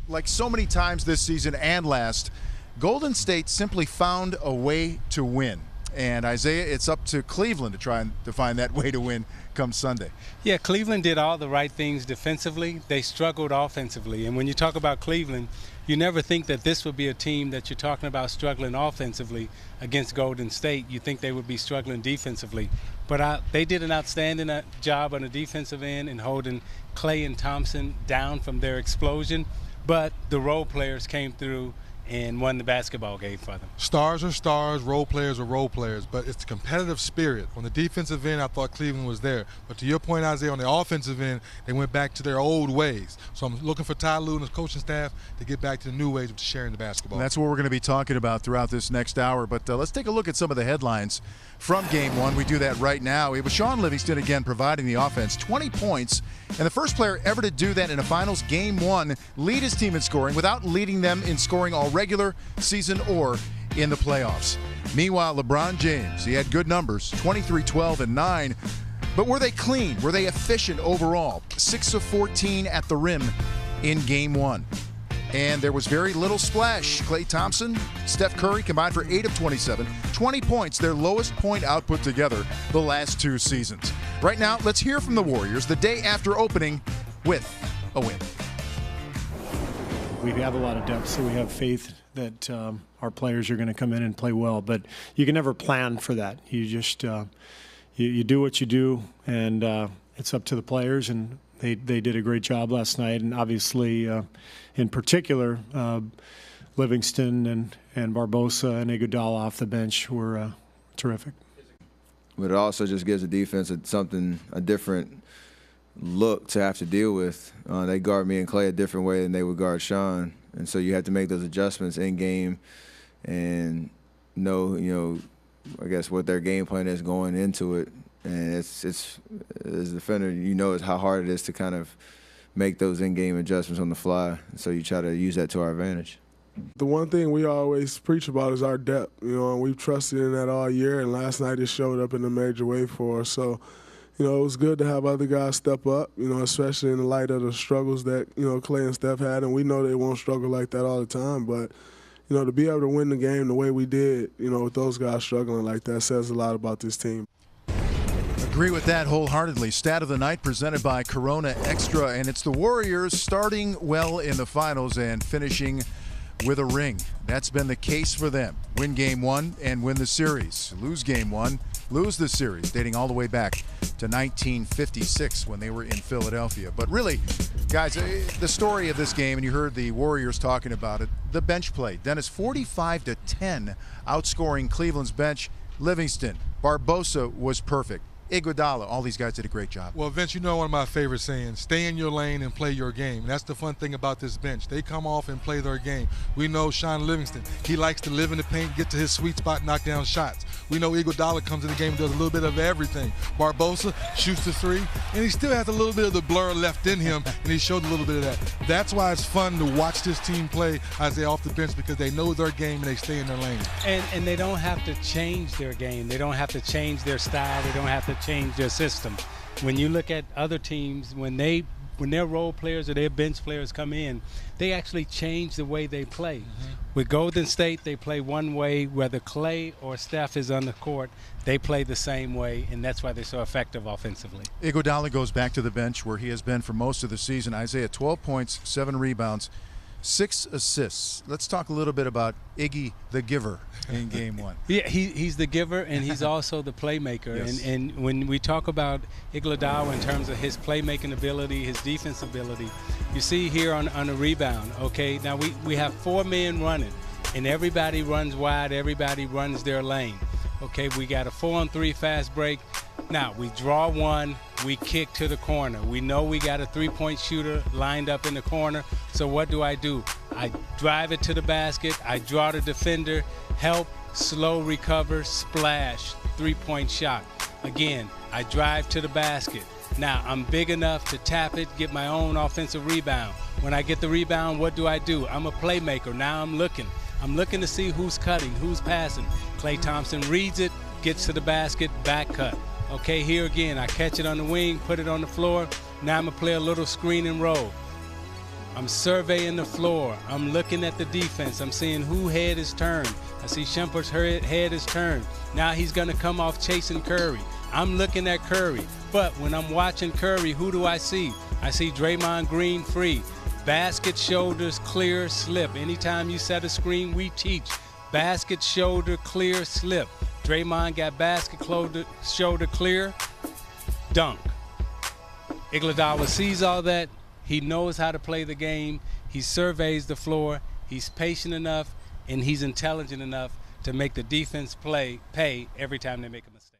Like so many times this season and last, Golden State simply found a way to win. And Isaiah, it's up to Cleveland to try and to find that way to win come Sunday. Yeah, Cleveland did all the right things defensively. They struggled offensively. And when you talk about Cleveland, you never think that this would be a team that you're talking about struggling offensively against Golden State. You think they would be struggling defensively. But they did an outstanding job on the defensive end in holding Clay and Thompson down from their explosion. But the role players came through and won the basketball game for them. Stars are stars, role players are role players, but it's the competitive spirit. On the defensive end, I thought Cleveland was there. But to your point, Isaiah, on the offensive end, they went back to their old ways. So I'm looking for Ty Lue and his coaching staff to get back to the new ways of sharing the basketball. And that's what we're going to be talking about throughout this next hour. But let's take a look at some of the headlines from Game 1. We do that right now. It was Shaun Livingston again providing the offense, 20 points, and the first player ever to do that in a finals Game 1, lead his team in scoring without leading them in scoring all regular season or in the playoffs. Meanwhile, LeBron James, he had good numbers, 23, 12, and 9. But were they clean? Were they efficient overall? 6 of 14 at the rim in Game 1. And there was very little splash. Klay Thompson, Steph Curry combined for 8 of 27, 20 points, their lowest point output together the last 2 seasons. Right now, let's hear from the Warriors the day after opening with a win. We have a lot of depth, so we have faith that our players are going to come in and play well. But you can never plan for that. You just you do what you do, and it's up to the players. And they did a great job last night. And obviously, in particular, Livingston and Barbosa and Iguodala off the bench were terrific. But it also just gives the defense a different look to have to deal with. They guard me and Clay a different way than they would guard Shaun, and so you have to make those adjustments in game and know, I guess what their game plan is going into it. And it's as a defender, is how hard it is to kind of make those in-game adjustments on the fly. And so you try to use that to our advantage. The one thing we always preach about is our depth, and we've trusted in that all year, and last night it showed up in a major way for us. So, it was good to have other guys step up, especially in the light of the struggles that, Clay and Steph had, and we know they won't struggle like that all the time, but, to be able to win the game the way we did, with those guys struggling like that says a lot about this team. Agree with that wholeheartedly. Stat of the night presented by Corona Extra, and it's the Warriors starting well in the finals and finishing with a ring. That's been the case for them. Win Game 1 and win the series. Lose Game 1, lose the series, dating all the way back to 1956 when they were in Philadelphia. But really, guys, the story of this game, and you heard the Warriors talking about it, the bench play. Dennis, 45-10, outscoring Cleveland's bench. Livingston, Barbosa was perfect. Iguodala, all these guys did a great job. Well, Vince, one of my favorite sayings, stay in your lane and play your game. And that's the fun thing about this bench. They come off and play their game. We know Shaun Livingston, he likes to live in the paint, get to his sweet spot, knock down shots. We know Iguodala comes in the game and does a little bit of everything. Barbosa shoots the 3, and he still has a little bit of the blur left in him, and he showed a little bit of that. That's why it's fun to watch this team play as they off the bench, because they know their game and they stay in their lane. And they don't have to change their game. They don't have to change their style. They don't have to change their system. When you look at other teams, when their role players or their bench players come in, they actually change the way they play. With Golden State, they play one way. Whether Clay or Steph is on the court, they play the same way, and that's why they're so effective offensively. Iguodala goes back to the bench where he has been for most of the season. Isaiah, 12 points, 7 rebounds, 6 assists. Let's talk a little bit about Iggy the Giver in Game 1. Yeah, he's the giver, and he's also the playmaker. Yes. And when we talk about Iguodala in terms of his playmaking ability, his defense ability, you see here on a rebound, okay? Now we have 4 men running, and everybody runs wide, everybody runs their lane. Okay, we got a 4-on-3 fast break. Now, we draw one, we kick to the corner. We know we got a 3-point shooter lined up in the corner, so what do? I drive it to the basket, I draw the defender, help, slow recover, splash, 3-point shot. Again, I drive to the basket. Now, I'm big enough to tap it, get my own offensive rebound. When I get the rebound, what do? I'm a playmaker. Now I'm looking to see who's cutting, who's passing. Klay Thompson reads it, gets to the basket, back cut. Okay, here again, I catch it on the wing, put it on the floor. Now I'm going to play a little screen and roll. I'm surveying the floor. I'm looking at the defense. I'm seeing who head is turned. I see Shumpert's head is turned. Now he's going to come off chasing Curry. I'm looking at Curry. But when I'm watching Curry, who do I see? I see Draymond Green free. Basket, shoulders, clear, slip. Anytime you set a screen, we teach. Basket, shoulder, clear, slip. Draymond got basket, shoulder, clear, dunk. Iguodala sees all that. He knows how to play the game. He surveys the floor. He's patient enough, and he's intelligent enough to make the defense pay every time they make a mistake.